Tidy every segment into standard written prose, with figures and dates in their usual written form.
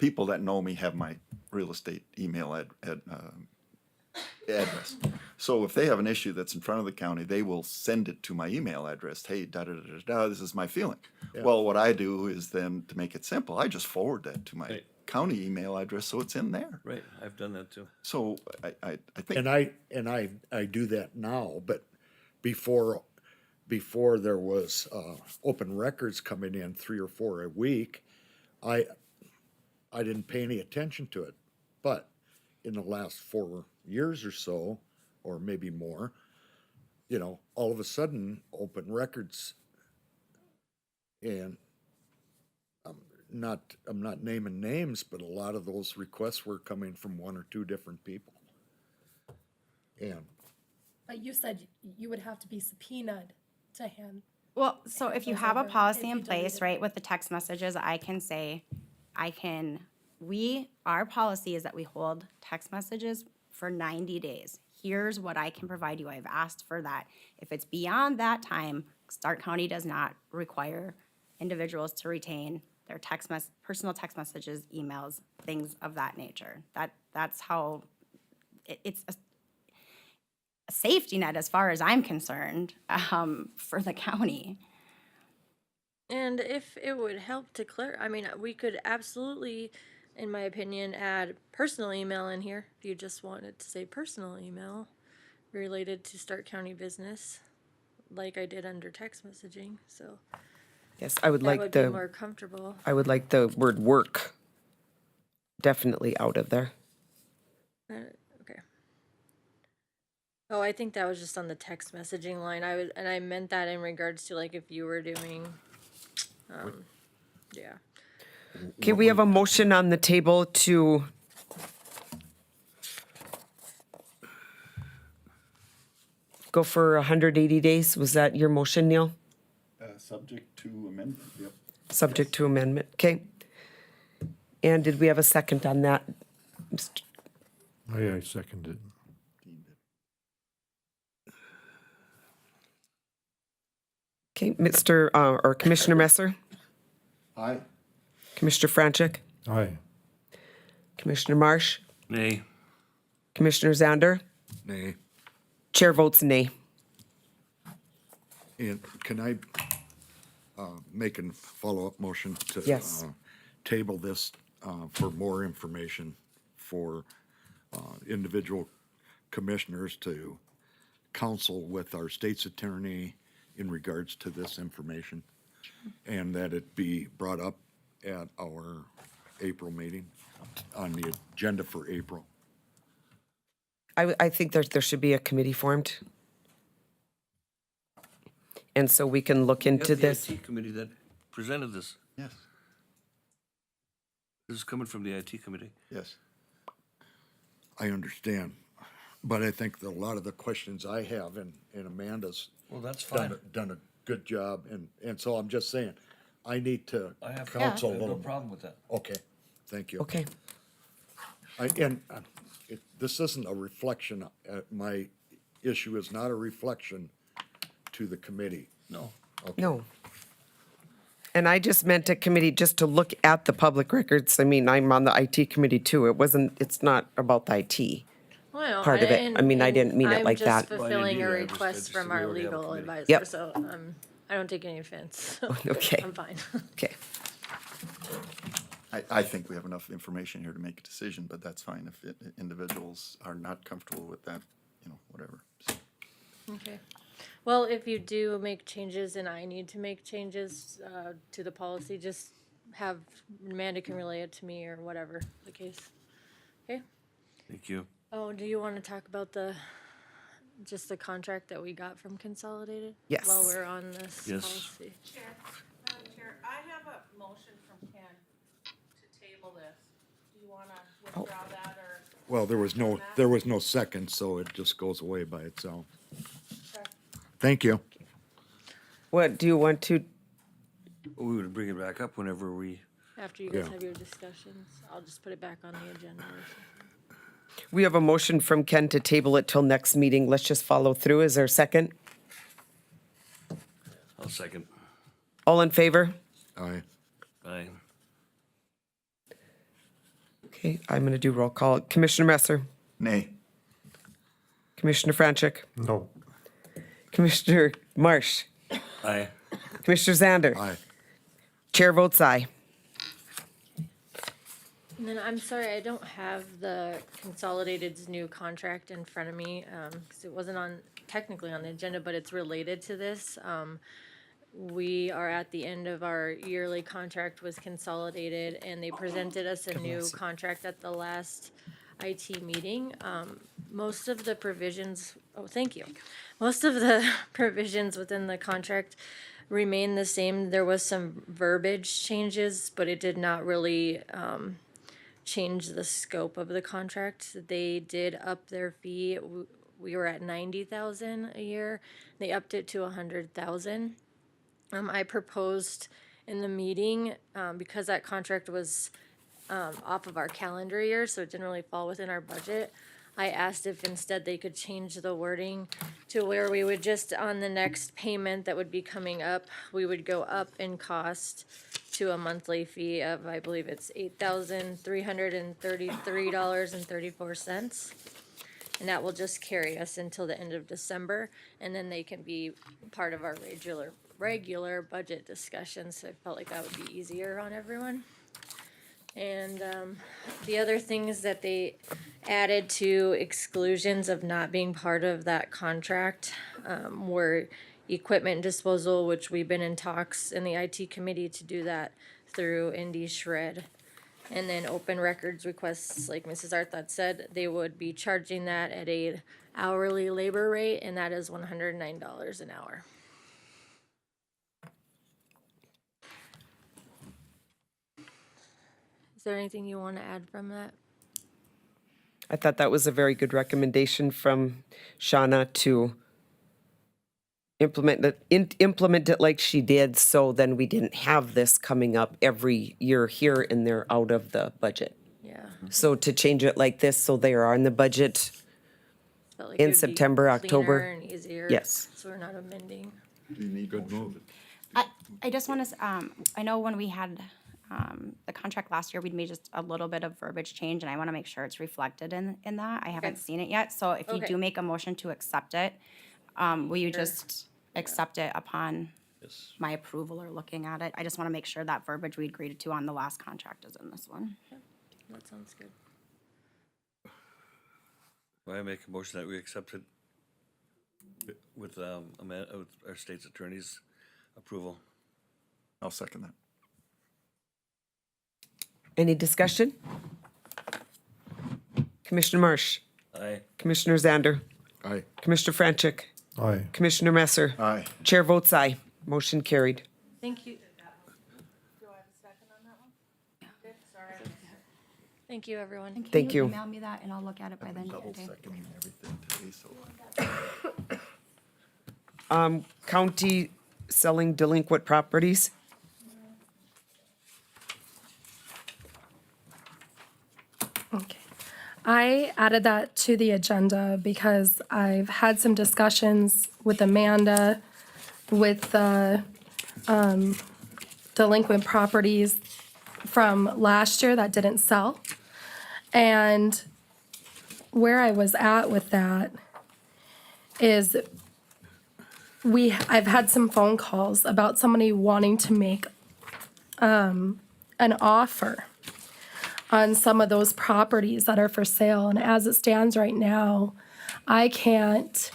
people that know me have my real estate email address. So if they have an issue that's in front of the county, they will send it to my email address. Hey, da, this is my feeling. Well, what I do is then, to make it simple, I just forward that to my Right. county email address, so it's in there. Right, I've done that too. So I think, And I do that now, but before there was, open records coming in 3 or 4 a week, I didn't pay any attention to it. But in the last 4 years or so, or maybe more, all of a sudden, open records, and I'm not naming names, but a lot of those requests were coming from 1 or 2 different people. And But you said you would have to be subpoenaed to hand. Well, so if you Those have a over if policy you in delete place, it. right, with the text messages, I can say, our policy is that we hold text messages for 90 days. Here's what I can provide you. I've asked for that. If it's beyond that time, Stark County does not require individuals to retain their personal text messages, emails, things of that nature. That's how, it's a safety net as far as I'm concerned, for the county. And if it would help to clear, I mean, we could absolutely, in my opinion, add personal email in here if you just wanted to say personal email related to Stark County business, like I did under text messaging. So Yes, I would that like would be more comfortable. I would like the word work definitely out of there. Okay. Oh, I think that was just on the text messaging line. And I meant that in regards to like if you were doing, yeah. Okay, we have a motion on the table to go for 180 days. Was that your motion, Neil? subject to amendment, yep. Subject to amendment, okay. And did we have a second on that? Mr. I second it. Okay, Mr., or Commissioner Messer, Aye. Commissioner Franchek, Aye. Commissioner Marsh, Nay. Commissioner Zander, Nay. chair votes nay. And can I make a follow-up motion to Yes. table this for more information for individual commissioners to counsel with our state's attorney in regards to this information? And that it be brought up at our April meeting, on the agenda for April. I think there should be a committee formed. And so we can look into this. The IT committee that presented this. Yes, This is coming from the IT committee. yes. I understand, but I think that a lot of the questions I have and Amanda's Well, that's fine. done a good job, and so I'm just saying, I need to I have counsel a no little. problem with that. Okay, thank you. Okay, This isn't a reflection, my issue is not a reflection to the committee. No. no. And I just meant a committee just to look at the public records. I mean, I'm on the IT committee too. It's not about the IT. Well, part of it. I mean, I didn't mean it like that. I'm just fulfilling a Well, I didn't either. I request just from we our already have a legal committee. advisor, Yep. so I don't take any offense. Okay, I'm fine. okay. I think we have enough information here to make a decision, but that's fine if individuals are not comfortable with that, whatever. So, Okay. Well, if you do make changes and I need to make changes to the policy, just have Amanda can relay it to me or whatever the case. Okay? Thank you. Oh, do you want to talk about just the contract that we got from Consolidated? Yes. While we're on this Yes. policy. Chair, Madam Chair, I have a motion from Ken to table this. Do you wanna withdraw that or? Well, there was no second, so it just goes away by itself. Okay. Thank you. What, do you want to, We would bring it back up whenever we, After you guys Yeah. have your discussions, I'll just put it back on the agenda or something. we have a motion from Ken to table it till next meeting. Let's just follow through. Is there a second? I'll second. All in favor? Aye. Aye. Okay, I'm going to do roll call. Commissioner Messer, Nay. Commissioner Franchek, No. Commissioner Marsh, Aye. Commissioner Zander. Aye. Chair votes aye. And then I'm sorry, I don't have the Consolidated's new contract in front of me, because it wasn't technically on the agenda, but it's related to this. We are at the end of our yearly contract with Consolidated, and they presented us a new contract at the last IT meeting. Most of the provisions, oh, thank you. Most of the provisions within the contract remain the same. There was some verbiage changes, but it did not really, change the scope of the contract. They did up their fee. We were at 90,000 a year. They upped it to 100,000. I proposed in the meeting, because that contract was off of our calendar year, so it didn't really fall within our budget. I asked if instead they could change the wording to where we would just, on the next payment that would be coming up, we would go up in cost to a monthly fee of, I believe it's $8,333.34. And that will just carry us until the end of December, and then they can be part of our regular budget discussions. So I felt like that would be easier on everyone. And the other things that they added to exclusions of not being part of that contract were equipment disposal, which we've been in talks in the IT committee to do that through Indy Shred. And then open records requests, like Mrs. Arthot said, they would be charging that at a hourly labor rate, and that is $109 an hour. Is there anything you want to add from that? I thought that was a very good recommendation from Shauna to implement it like she did, so then we didn't have this coming up every year here and there out of the budget. Yeah. So to change it like this, so they are in the budget, Felt like In it would be September, October. cleaner and easier. Yes. So we're not amending. Do you need good move? I just want to, I know when we had the contract last year, we'd made just a little bit of verbiage change, and I want to make sure it's reflected in that. I haven't seen it yet, so if you Okay. do make a motion to accept it, will you just accept it upon my approval or looking at it? I just want to make sure that verbiage we agreed to on the last contract is in this one. That sounds good. I make a motion that we accept it with our state's attorney's approval. I'll second that. Any discussion? Commissioner Marsh, Aye. Commissioner Zander, Aye. Commissioner Franchek, Aye. Commissioner Messer. Aye. Chair votes aye. Motion carried. Thank you. Do I have a second on that one? Good, sorry. Thank you, everyone. And Thank can you you. email me that, and I'll look at it by then, Double okay? seconding everything today, so. County selling delinquent properties. Okay. I added that to the agenda because I've had some discussions with Amanda with the delinquent properties from last year that didn't sell. And where I was at with that is I've had some phone calls about somebody wanting to make an offer on some of those properties that are for sale. And as it stands right now, I can't,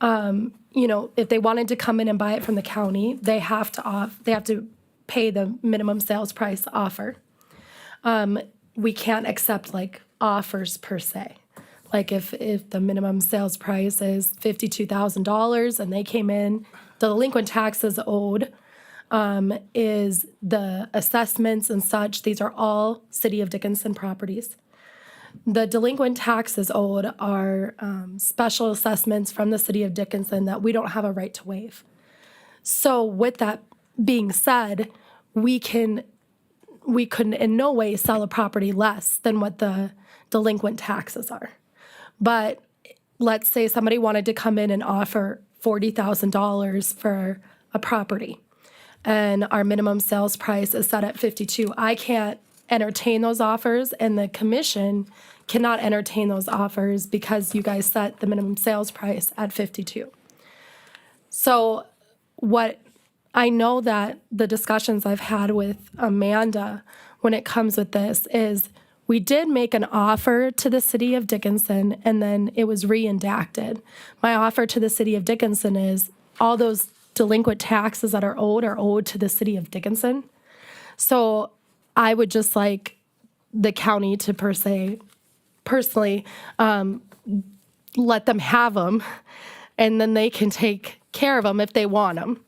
if they wanted to come in and buy it from the county, they have to pay the minimum sales price offer. We can't accept like offers per se. Like if the minimum sales price is $52,000 and they came in, the delinquent taxes owed is the assessments and such. These are all City of Dickinson properties. The delinquent taxes owed are special assessments from the City of Dickinson that we don't have a right to waive. So with that being said, we couldn't in no way sell a property less than what the delinquent taxes are. But let's say somebody wanted to come in and offer $40,000 for a property, and our minimum sales price is set at 52. I can't entertain those offers, and the commission cannot entertain those offers because you guys set the minimum sales price at 52. So what I know that the discussions I've had with Amanda when it comes with this is we did make an offer to the city of Dickinson and then it was re-indacted. My offer to the city of Dickinson is all those delinquent taxes that are owed to the city of Dickinson. So I would just like the county to personally let them have them, and then they can take care of them if they want them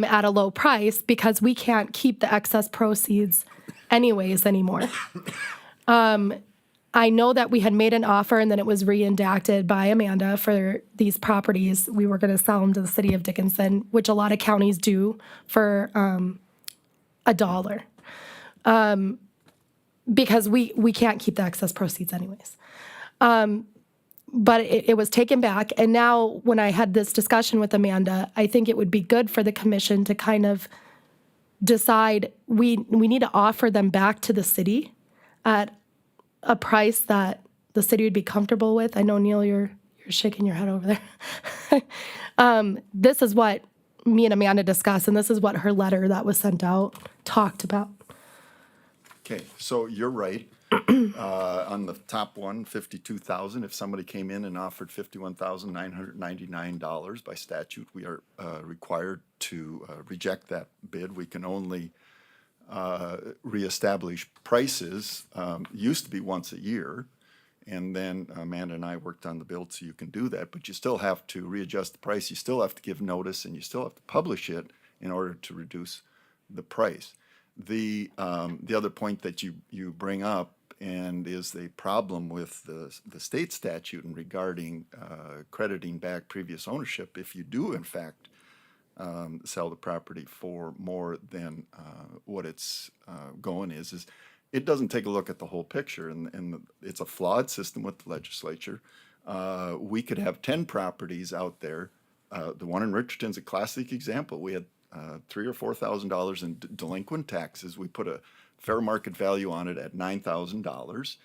at a low price, because we can't keep the excess proceeds anyways anymore. I know that we had made an offer and then it was re-indacted by Amanda for these properties. We were going to sell them to the city of Dickinson, which a lot of counties do for $1. Because we can't keep the excess proceeds anyways. But it was taken back. And now when I had this discussion with Amanda, I think it would be good for the commission to kind of decide we need to offer them back to the city at a price that the city would be comfortable with. I know, Neil, you're shaking your head over there. This is what me and Amanda discussed, and this is what her letter that was sent out talked about. Okay, so you're right. On the top one, 52,000, if somebody came in and offered $51,999 by statute, we are required to reject that bid. We can only reestablish prices. Used to be once a year, and then Amanda and I worked on the bill so you can do that, but you still have to readjust the price. You still have to give notice, and you still have to publish it in order to reduce the price. The other point that you bring up and is the problem with the state statute and regarding crediting back previous ownership. If you do in fact sell the property for more than what it's going is it doesn't take a look at the whole picture, and it's a flawed system with the legislature. We could have 10 properties out there. The one in Richardton's a classic example. We had $3,000 or $4,000 in delinquent taxes. We put a fair market value on it at $9,000,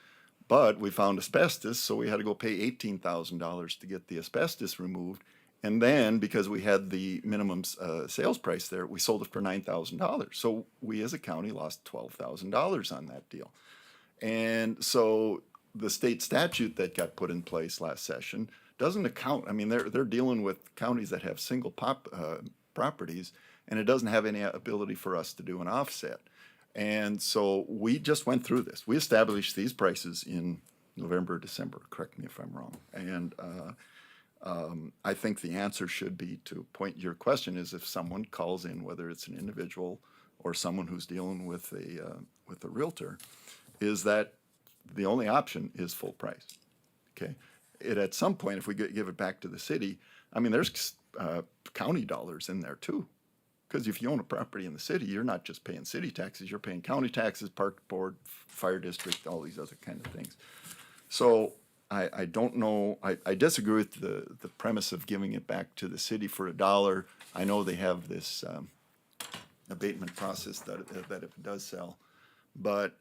but we found asbestos, so we had to go pay $18,000 to get the asbestos removed. And then, because we had the minimum sales price there, we sold it for $9,000. So we as a county lost $12,000 on that deal. And so the state statute that got put in place last session doesn't account. I mean, they're dealing with counties that have single properties, and it doesn't have any ability for us to do an offset. And so we just went through this. We established these prices in November, December, correct me if I'm wrong. And I think the answer should be, to point your question, is if someone calls in, whether it's an individual or someone who's dealing with a realtor, is that the only option is full price. Okay. At some point, if we give it back to the city, I mean, there's county dollars in there too. Because if you own a property in the city, you're not just paying city taxes, you're paying county taxes, park board, fire district, all these other kind of things. So I don't know, I disagree with the premise of giving it back to the city for $1. I know they have this abatement process that if it does sell, but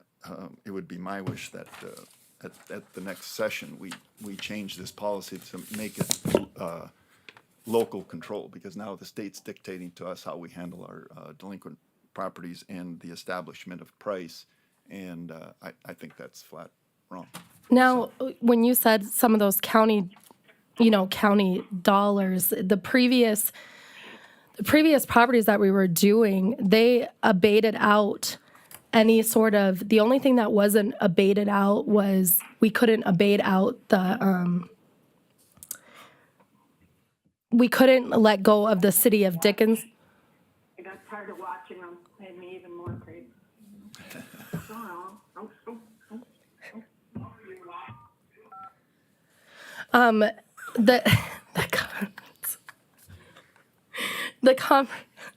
it would be my wish that at the next session, we change this policy to make it local control, because now the state's dictating to us how we handle our delinquent properties and the establishment of price, and I think that's flat wrong. Now, when you said some of those county dollars, the previous properties that we were doing, they abated out any sort of, the only thing that wasn't abated out was we couldn't abate out the, we couldn't let go of the city of Dickens. I got tired of watching them. Made me even more crazy.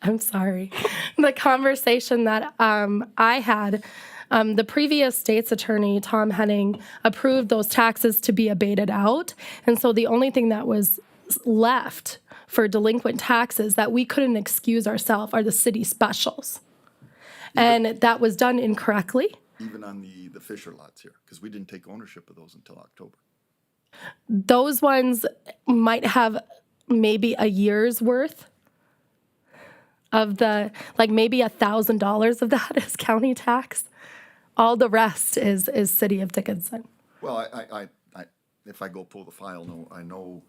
I'm sorry. The conversation that I had, the previous state's attorney, Tom Henning, approved those taxes to be abated out. And so the only thing that was left for delinquent taxes that we couldn't excuse ourselves are the city specials. And that was done incorrectly. even on the Fisher lots here, because we didn't take ownership of those until October. Those ones might have maybe a year's worth of the, like maybe $1,000 of that is county tax. All the rest is City of Dickinson. Well, if I go pull the file, I know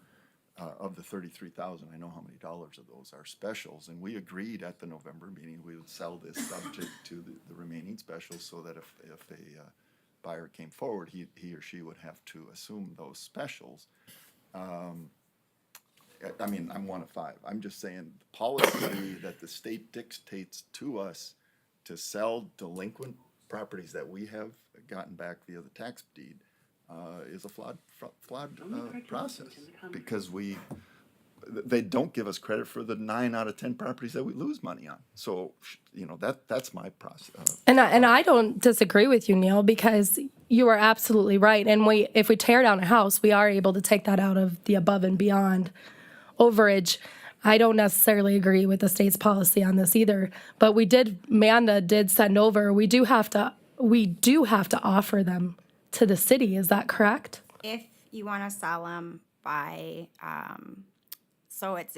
of the 33,000, I know how many dollars of those are specials, and we agreed at the November meeting we would sell this subject to the remaining specials, so that if a buyer came forward, he or she would have to assume those specials. I mean, I'm one of five. I'm just saying the policy that the state dictates to us to sell delinquent properties that we have gotten back via the tax deed is a flawed process, because they don't give us credit for the 9 out of 10 properties that we lose money on. So, that's my process. And I don't disagree with you, Neil, because you are absolutely right. And if we tear down a house, we are able to take that out of the above and beyond overage. I don't necessarily agree with the state's policy on this either, but Manda did send over, we do have to offer them to the city. Is that correct? If you want to sell them by, so it's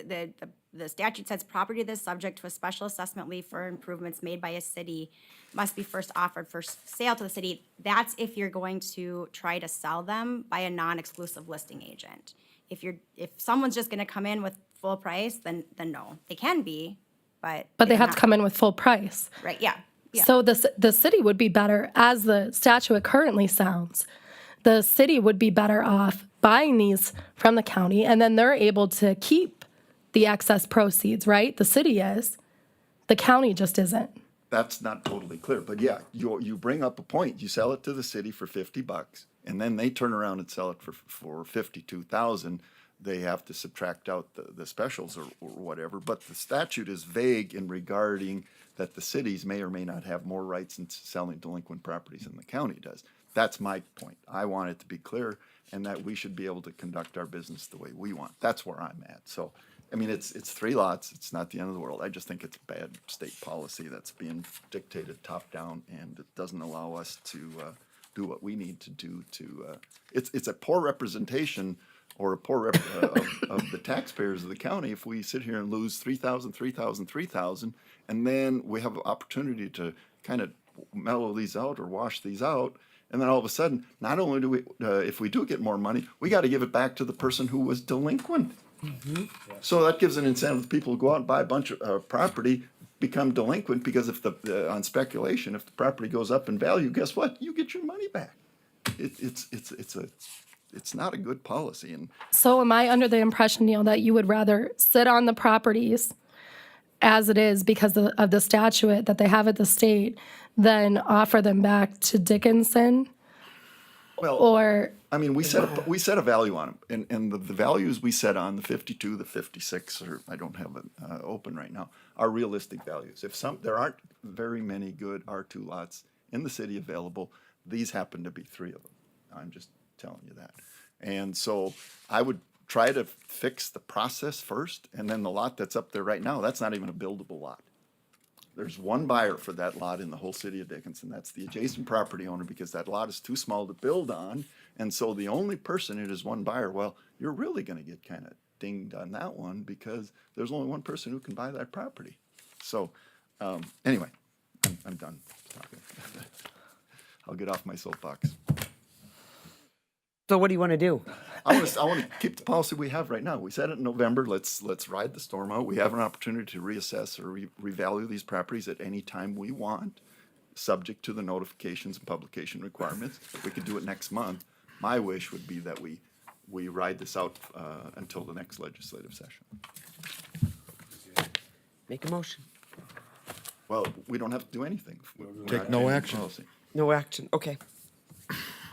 the statute says property that is subject to a special assessment levy for improvements made by a city must be first offered for sale to the city. That's if you're going to try to sell them by a non-exclusive listing agent. If someone's just gonna come in with full price, then no, they can be, but. But they they're have to not- come in with full price. Right, yeah. So the city would be better, as the statute currently sounds, the city would be better off buying these from the county, and then they're able to keep the excess proceeds, right? The city is. The county just isn't. That's not totally clear, but yeah, you bring up a point. You sell it to the city for $50, and then they turn around and sell it for 52,000. They have to subtract out the specials or whatever, but the statute is vague in regarding that the cities may or may not have more rights in selling delinquent properties than the county does. That's my point. I want it to be clear, and that we should be able to conduct our business the way we want. That's where I'm at. So, I mean, it's 3 lots. It's not the end of the world. I just think it's bad state policy that's being dictated top down, and it doesn't allow us to do what we need to do to. It's a poor representation or a poor of the taxpayers of the county if we sit here and lose 3,000, 3,000, 3,000, and then we have an opportunity to kind of mellow these out or wash these out. And then all of a sudden, not only do we, if we do get more money, we got to give it back to the person who was delinquent. So that gives an incentive to people to go out and buy a bunch of property, become delinquent, because if on speculation, if the property goes up in value, guess what? You get your money back. It's not a good policy. And So am I under the impression, Neil, that you would rather sit on the properties as it is because of the statute that they have at the state than offer them back to Dickinson? well, Or, I mean, we set a value on them, and the values we set on the 52, the 56, or I don't have it open right now, are realistic values. There aren't very many good R2 lots in the city available. These happen to be 3 of them. I'm just telling you that. And so I would try to fix the process first, and then the lot that's up there right now, that's not even a buildable lot. There's one buyer for that lot in the whole city of Dickinson. That's the adjacent property owner, because that lot is too small to build on. And so the only person, it is one buyer. Well, you're really gonna get kind of dinged on that one, because there's only one person who can buy that property. So, anyway, I'm done talking. I'll get off my soapbox. So what do you want to do? I want to keep the policy we have right now. We said it in November. Let's ride the storm out. We have an opportunity to reassess or revalue these properties at any time we want, subject to the notifications and publication requirements. We could do it next month. My wish would be that we ride this out until the next legislative session. Make a motion. Well, we don't have to do anything. We're Take not no changing action. policy. No action. Okay.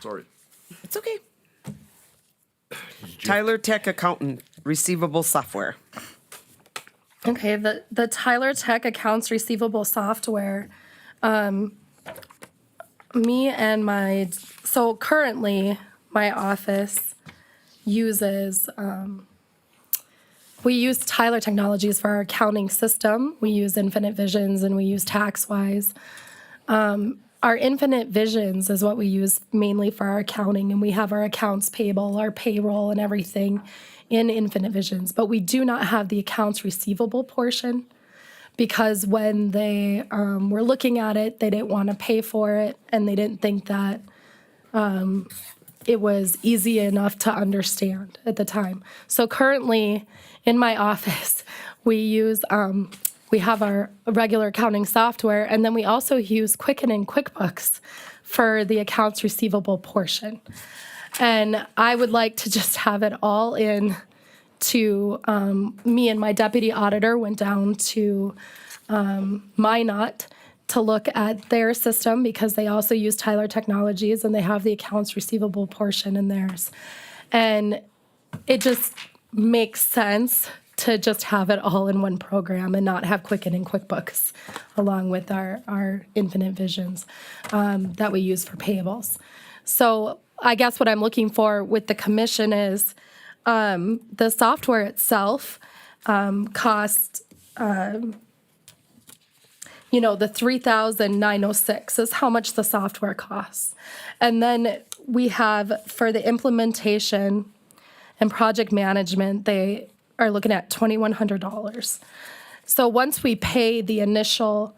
Sorry. It's okay. Tyler Tech Accountant Receivable Software. okay, the Tyler Tech accounts receivable software, so currently my office uses, we use Tyler Technologies for our accounting system. We use Infinite Visions and we use TaxWise. our Infinite Visions is what we use mainly for our accounting, and we have our accounts payable, our payroll, and everything in Infinite Visions. But we do not have the accounts receivable portion because when they were looking at it, they didn't want to pay for it, and they didn't think that it was easy enough to understand at the time. So currently, in my office, we have our regular accounting software, and then we also use Quicken and QuickBooks for the accounts receivable portion. And I would like to just have it all in to, me and my deputy auditor went down to Minot to look at their system because they also use Tyler Technologies and they have the accounts receivable portion in theirs. And it just makes sense to just have it all in one program and not have Quicken and QuickBooks along with our Infinite Visions that we use for payables. So I guess what I'm looking for with the commission is the software itself costs, the $3,906 is how much the software costs. And then we have for the implementation and project management, they are looking at $2,100. So once we pay the initial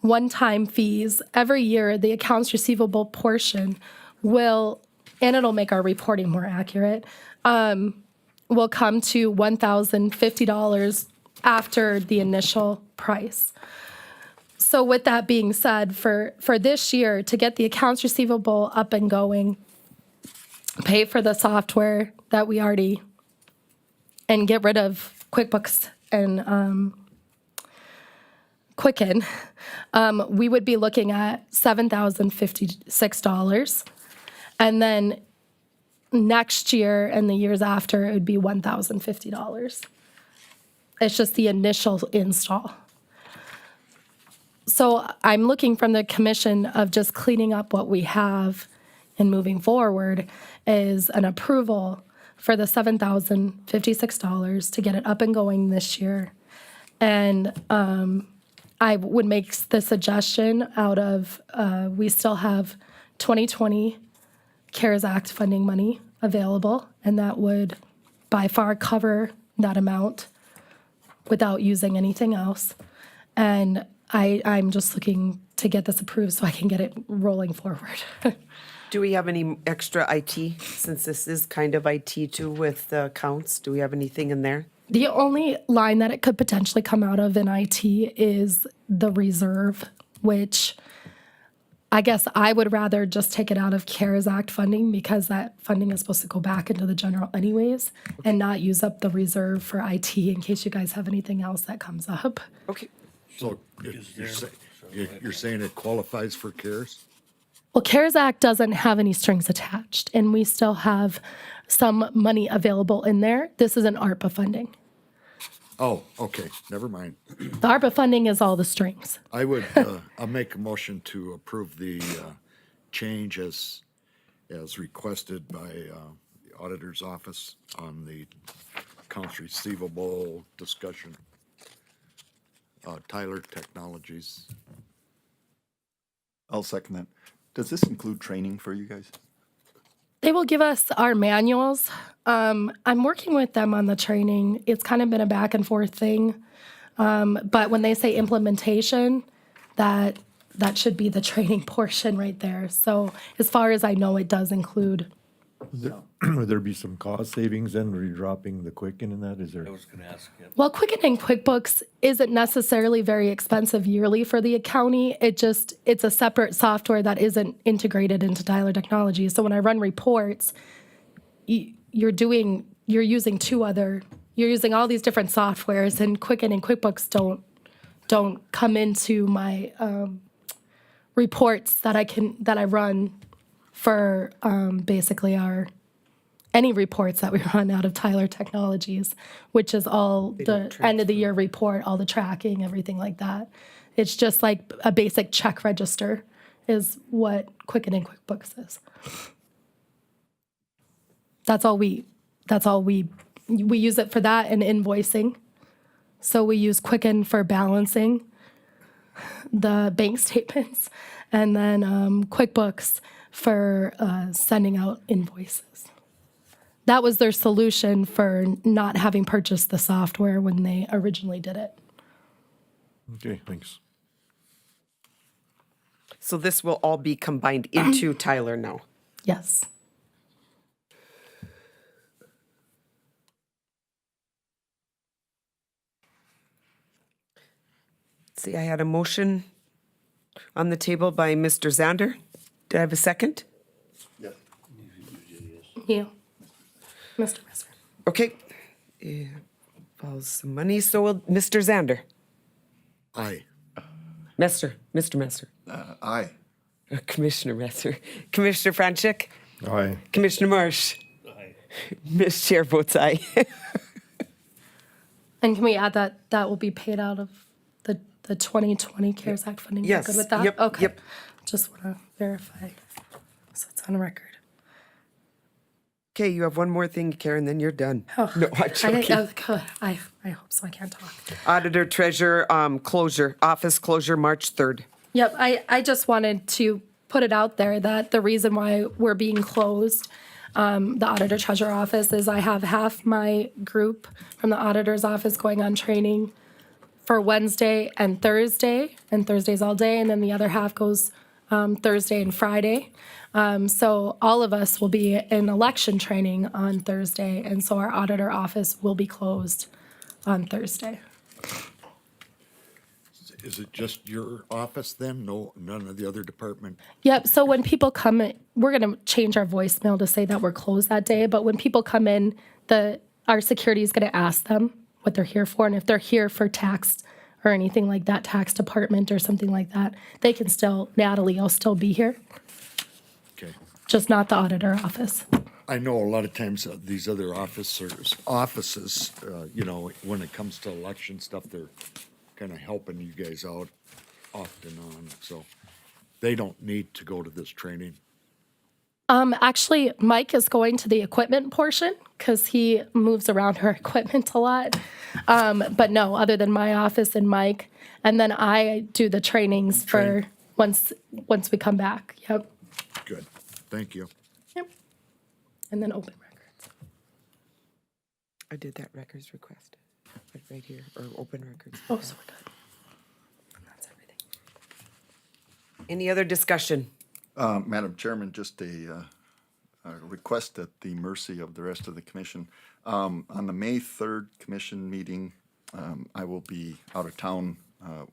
one-time fees, every year the accounts receivable portion will, and it'll make our reporting more accurate, will come to $1,050 after the initial price. So with that being said, for this year, to get the accounts receivable up and going, pay for the software that we already, and get rid of QuickBooks and Quicken, we would be looking at $7,056. And then next year and the years after, it would be $1,050. It's just the initial install. So I'm looking from the commission of just cleaning up what we have and moving forward is an approval for the $7,056 to get it up and going this year. And I would make the suggestion out of, we still have 2020 CARES Act funding money available, and that would by far cover that amount without using anything else. And I'm just looking to get this approved so I can get it rolling forward. Do we have any extra IT, since this is kind of IT too with the accounts? Do we have anything in there? The only line that it could potentially come out of in IT is the reserve, which I guess I would rather just take it out of CARES Act funding because that funding is supposed to go back into the general anyways and not use up the reserve for IT in case you guys have anything else that comes up. Okay. So you're saying it qualifies for CARES? Well, CARES Act doesn't have any strings attached, and we still have some money available in there. This is an ARPA funding. Oh, okay, never mind. The ARPA funding is all the strings. I'll make a motion to approve the change as requested by the auditor's office on the accounts receivable discussion. Tyler Technologies. I'll second that. Does this include training for you guys? They will give us our manuals. I'm working with them on the training. It's kind of been a back and forth thing. But when they say implementation, that should be the training portion right there. So as far as I know, it does include. Would there be some cost savings then, redropping the Quicken in that? Is there? I was gonna ask you. Well, Quicken and QuickBooks isn't necessarily very expensive yearly for the county. It's a separate software that isn't integrated into Tyler Technologies. So when I run reports, you're using you're using all these different softwares, and Quicken and QuickBooks don't come into my reports that I run for basically any reports that we run out of Tyler Technologies, which is all the end of the year report, all the tracking, everything like that. It's just like a basic check register is what Quicken and QuickBooks is. That's all we use it for that and invoicing. So we use Quicken for balancing the bank statements, and then QuickBooks for sending out invoices. That was their solution for not having purchased the software when they originally did it. Okay, thanks. So this will all be combined into Tyler now. Yes. See, I had a motion on the table by Mr. Zander. Did I have a second? Yes. You, Mr. Messer. Okay. Follows some money, so will Mr. Zander. Aye. Mr. Messer. Aye. Commissioner Messer. Commissioner Franchuk. Aye. Commissioner Marsh. Miss Chair votes aye. And can we add that that will be paid out of the 2020 CARES Act funding? You're Yes. Good with that? Yep, Okay. yep. Just want to verify. So it's on record. Okay, you have one more thing, Karen, then you're done. No, I'm joking. I hope so. I can't talk. Auditor Treasurer closure, office closure March 3rd. Yep, I just wanted to put it out there that the reason why we're being closed, the Auditor Treasurer Office, is I have half my group from the Auditor's Office going on training for Wednesday and Thursday's all day, and then the other half goes Thursday and Friday. So all of us will be in election training on Thursday, and so our Auditor Office will be closed on Thursday. Is it just your office then? No, none of the other department? Yep, so when people come in, we're gonna change our voicemail to say that we're closed that day, but when people come in, our security is gonna ask them what they're here for, and if they're here for tax or anything like that, tax department or something like that, they can still, Natalie will still be here, Okay. just not the auditor office. I know a lot of times these other offices, you know, when it comes to election stuff, they're kind of helping you guys out off and on, so they don't need to go to this training. Actually, Mike is going to the equipment portion because he moves around our equipment a lot. But no, other than my office and Mike, and then I do the trainings for once we come back. Yep. Good, thank you. Yep. And then open records. I did that records request, right here, or open records. Oh, so we're good. And that's everything. Any other discussion? Madam Chairman, just a request at the mercy of the rest of the commission. On the May 3rd commission meeting, I will be out of town,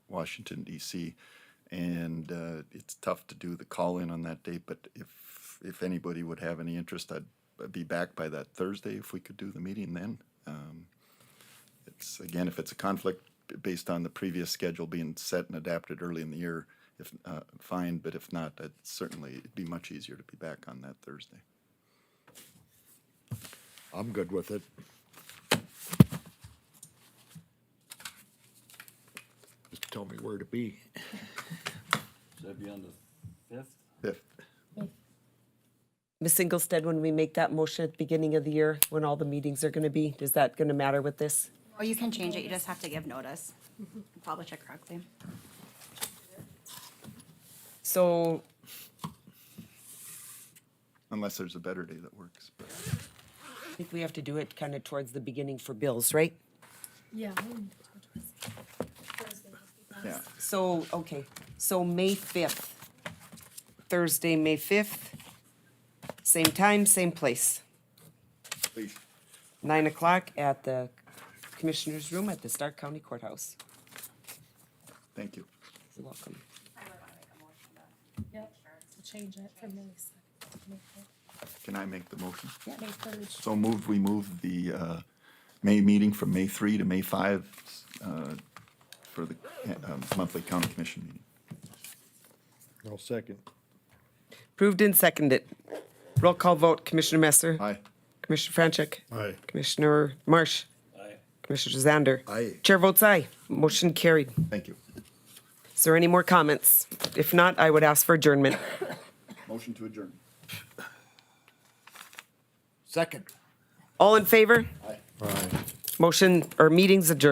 Washington DC, and it's tough to do the call-in on that date, but if anybody would have any interest, I'd be back by that Thursday if we could do the meeting then. It's, again, if it's a conflict based on the previous schedule being set and adapted early in the year, if fine, but if not, it'd be much easier to be back on that Thursday. I'm good with it. Just tell me where to be. Should that be on the 5th? Fifth. Ms. Singlestead, when we make that motion at the beginning of the year, when all the meetings are gonna be, is that gonna matter with this? Or you can change it, you just have to give notice. Publish it correctly. So, Unless there's a better day that works. But I think we have to do it kind of towards the beginning for bills, right? Yeah. yeah, So, okay, so May 5th, Thursday, May 5th, same time, same place, please. 9 o'clock at the Commissioner's Room at the Stark County Courthouse. Thank you. You're welcome. Yep. So change it from May 2nd. Can I make the motion? May 3rd. So moved, we moved the May meeting from May 3 to May 5 for the monthly county commission meeting. I'll second. Approved and seconded. Roll call vote, Commissioner Messer. Aye. Commissioner Franchuk. Aye. Commissioner Marsh. Aye. Commissioner Zander. Aye. Chair votes aye. Motion carried. Thank you. Is there any more comments? If not, I would ask for adjournment. Motion to adjourn. Second. All in favor? Aye. Aye. Motion or meetings adjourned.